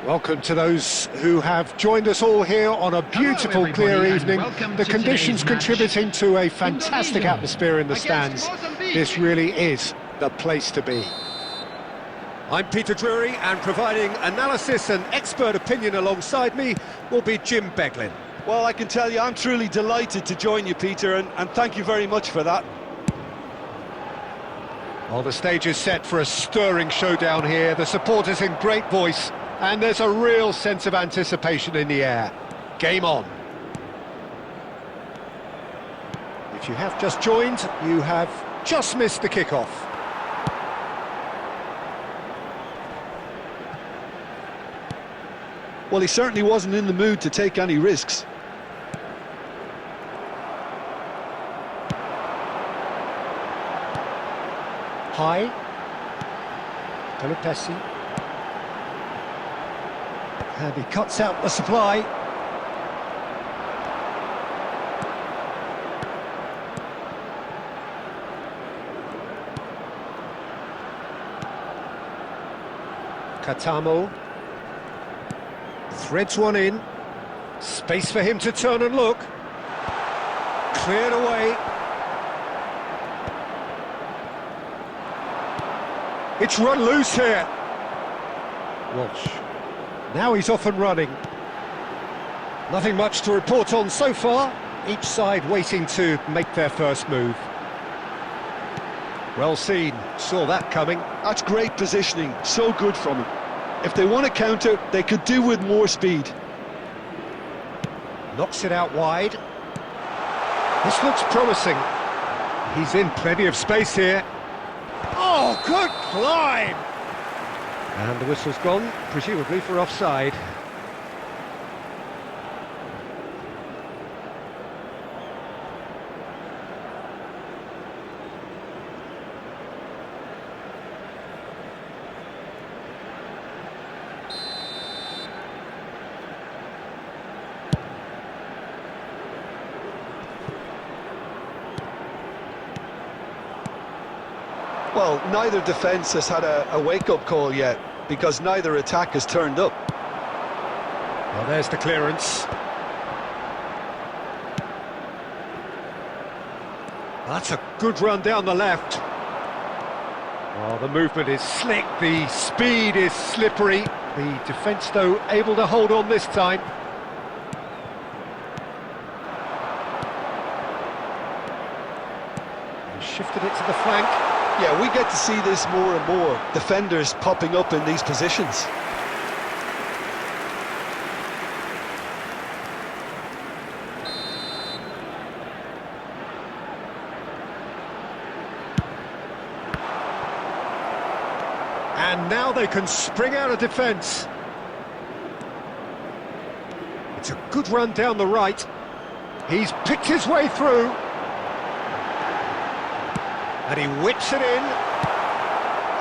Welcome to those who have joined us all here on a beautiful, clear evening. The conditions contributing to a fantastic atmosphere in the stands. This really is the place to be. I'm Peter Drury, and providing analysis and expert opinion alongside me will be Jim Beglin. Well, I can tell you I'm truly delighted to join you, Peter, and thank you very much for that. Well, the stage is set for a stirring showdown here. The supporters in great voice, and there's a real sense of anticipation in the air. Game on. If you have just joined, you have just missed the kickoff. Well, he certainly wasn't in the mood to take any risks. High. Pelopessi. And he cuts out the supply. Katamo. Threads one in. Space for him to turn and look. Cleared away. It's run loose here. Walsh. Now he's off and running. Nothing much to report on so far. Each side waiting to make their first move. Well seen. Saw that coming. That's great positioning. So good from him. If they want to counter, they could do with more speed. Knocks it out wide. This looks promising. He's in plenty of space here. Oh, good climb! And the whistle's gone, presumably for offside. Well, neither defence has had a wake-up call yet, because neither attack has turned up. Well, there's the clearance. That's a good run down the left. Oh, the movement is slick, the speed is slippery. The defence, though, able to hold on this time. He shifted it to the flank. Yeah, we get to see this more and more. Defenders popping up in these positions. And now they can spring out of defence. It's a good run down the right. He's picked his way through. And he whips it in.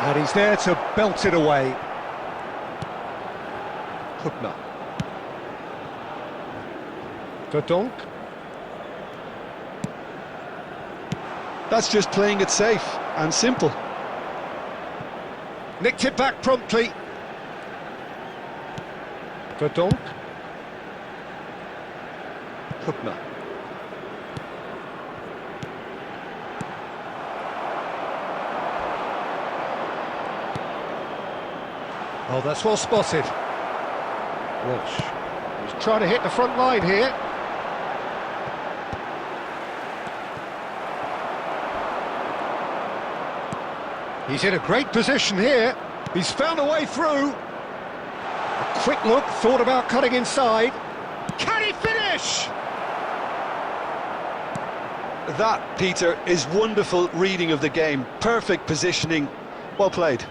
And he's there to belt it away. Hubner. Verdonk. That's just playing it safe and simple. Nicked it back promptly. Verdonk. Hubner. Oh, that's well spotted. Walsh. He's trying to hit the front line here. He's in a great position here. He's found a way through. A quick look, thought about cutting inside. Can he finish? That, Peter, is wonderful reading of the game. Perfect positioning. Well played.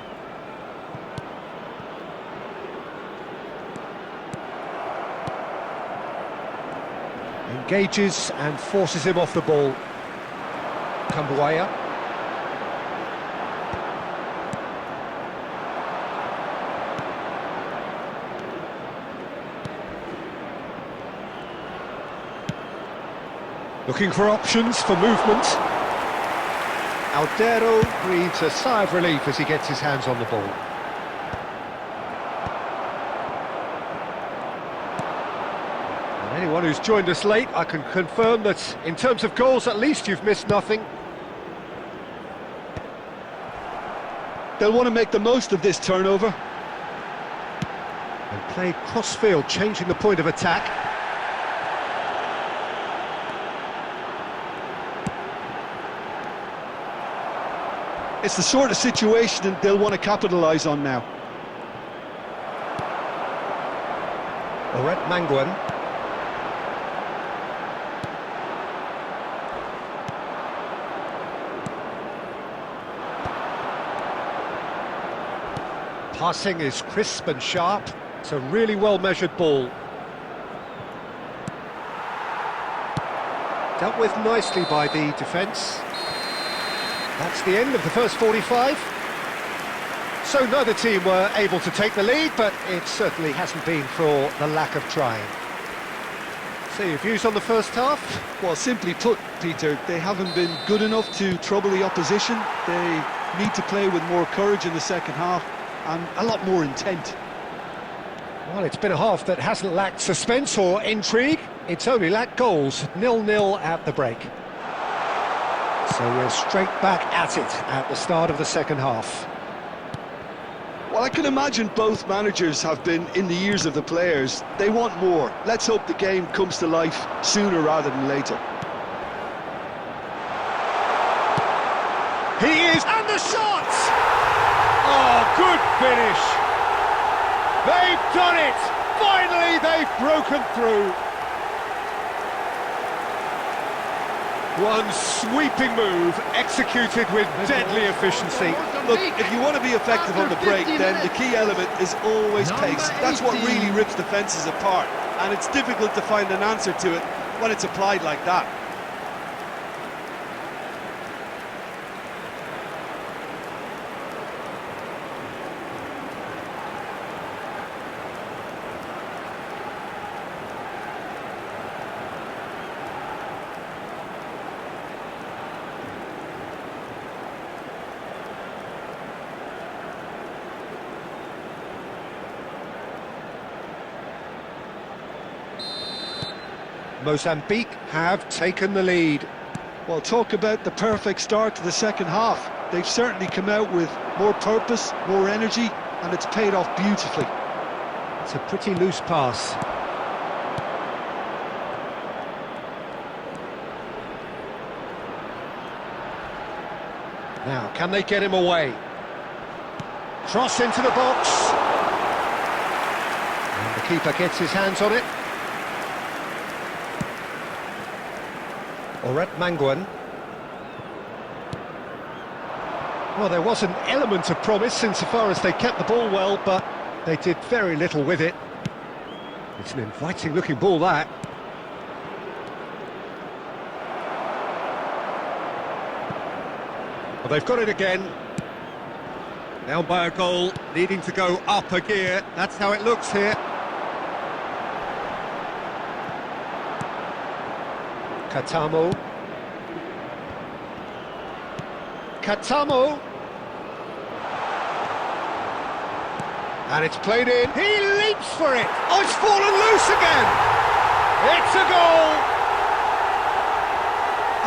Engages and forces him off the ball. Kambuaya. Looking for options for movement. Aldero breathes a sigh of relief as he gets his hands on the ball. Anyone who's joined us late, I can confirm that in terms of goals, at least you've missed nothing. They'll want to make the most of this turnover. And played cross-field, changing the point of attack. It's the sort of situation they'll want to capitalise on now. Manguan. Passing is crisp and sharp. It's a really well-measured ball. Dealt with nicely by the defence. That's the end of the first 45. So neither team were able to take the lead, but it certainly hasn't been for the lack of trying. So your views on the first half? Well, simply put, Peter, they haven't been good enough to trouble the opposition. They need to play with more courage in the second half and a lot more intent. Well, it's been a half that hasn't lacked suspense or intrigue. It's only lacked goals. 0-0 at the break. So we're straight back at it at the start of the second half. Well, I can imagine both managers have been in the ears of the players. They want more. Let's hope the game comes to life sooner rather than later. He is, and the shot! Oh, good finish! They've done it! Finally, they've broken through. One sweeping move, executed with deadly efficiency. Look, if you want to be effective on the break, then the key element is always pace. That's what really rips defences apart, and it's difficult to find an answer to it when it's applied like that. Mozambique have taken the lead. Well, talk about the perfect start to the second half. They've certainly come out with more purpose, more energy, and it's paid off beautifully. It's a pretty loose pass. Now, can they get him away? Cross into the box. And the keeper gets his hands on it. Manguan. Well, there was an element of promise insofar as they kept the ball well, but they did very little with it. It's an inviting-looking ball, that. Well, they've got it again. Down by a goal, needing to go up a gear. That's how it looks here. Katamo. And it's played in. He leaps for it. Oh, it's fallen loose again. It's a goal.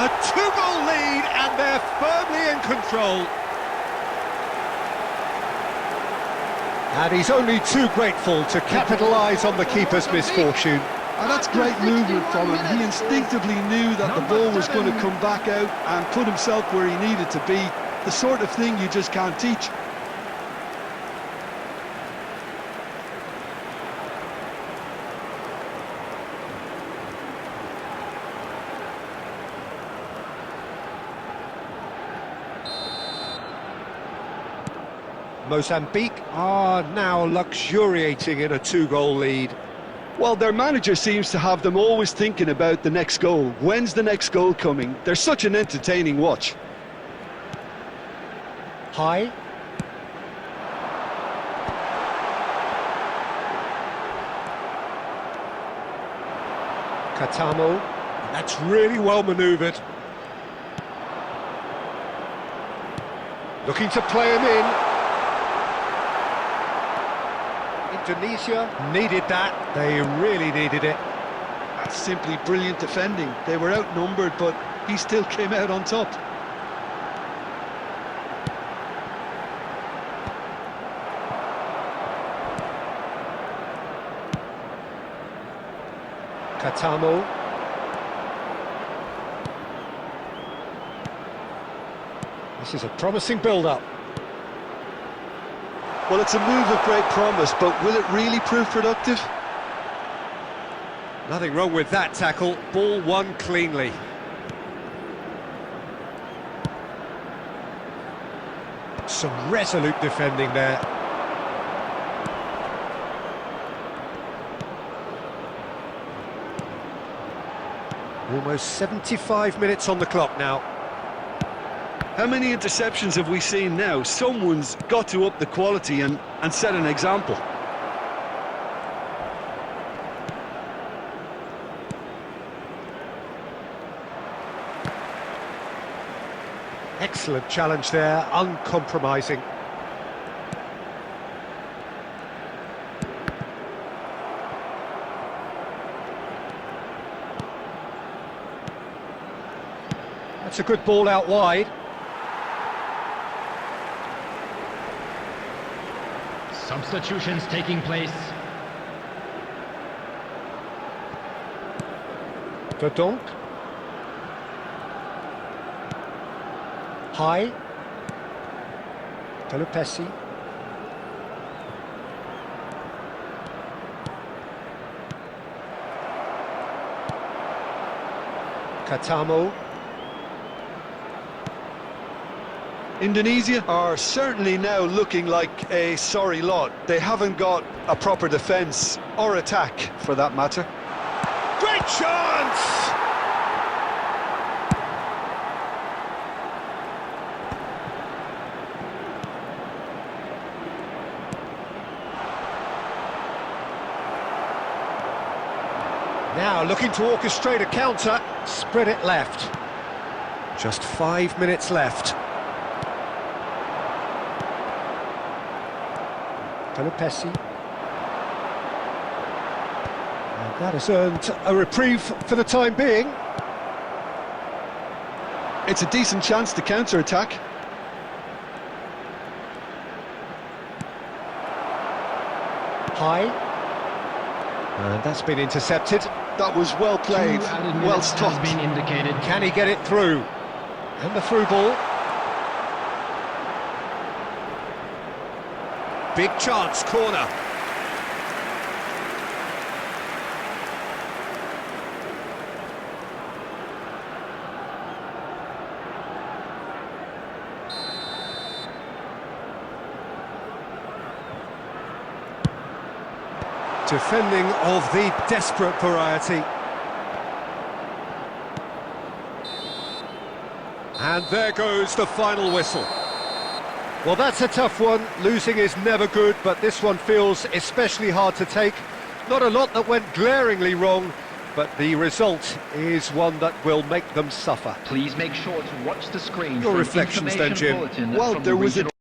A two-goal lead, and they're firmly in control. And he's only too grateful to capitalise on the keeper's misfortune. And that's great movement from him. He instinctively knew that the ball was going to come back out and put himself where he needed to be. The sort of thing you just can't teach. Mozambique are now luxuriating in a two-goal lead. Well, their manager seems to have them always thinking about the next goal. When's the next goal coming? They're such an entertaining watch. High. Katamo. That's really well manoeuvred. Looking to play him in. Indonesia needed that. They really needed it. That's simply brilliant defending. They were outnumbered, but he still came out on top. Katamo. This is a promising build-up. Well, it's a move of great promise, but will it really prove productive? Nothing wrong with that tackle. Ball won cleanly. Some resolute defending there. Almost 75 minutes on the clock now. How many interceptions have we seen now? Someone's got to up the quality and set an example. Excellent challenge there, uncompromising. That's a good ball out wide. Substitutions taking place. Verdonk. High. Pelupesi. Katamo. Indonesia are certainly now looking like a sorry lot. They haven't got a proper defence, or attack for that matter. Great chance! Now looking to orchestrate a counter, spread it left. Just 5 minutes left. Pelupesi. And that has earned a reprieve for the time being. It's a decent chance to counter-attack. High. And that's been intercepted. That was well played, well stopped. Has been indicated. Can he get it through? And the through ball. Big chance, corner. Defending of the desperate variety. And there goes the final whistle. Well, that's a tough one. Losing is never good, but this one feels especially hard to take. Not a lot that went glaringly wrong, but the result is one that will make them suffer. Please make sure to watch the screen. Your for an reflections then, information Jim. bulletin Well, from there the was a regional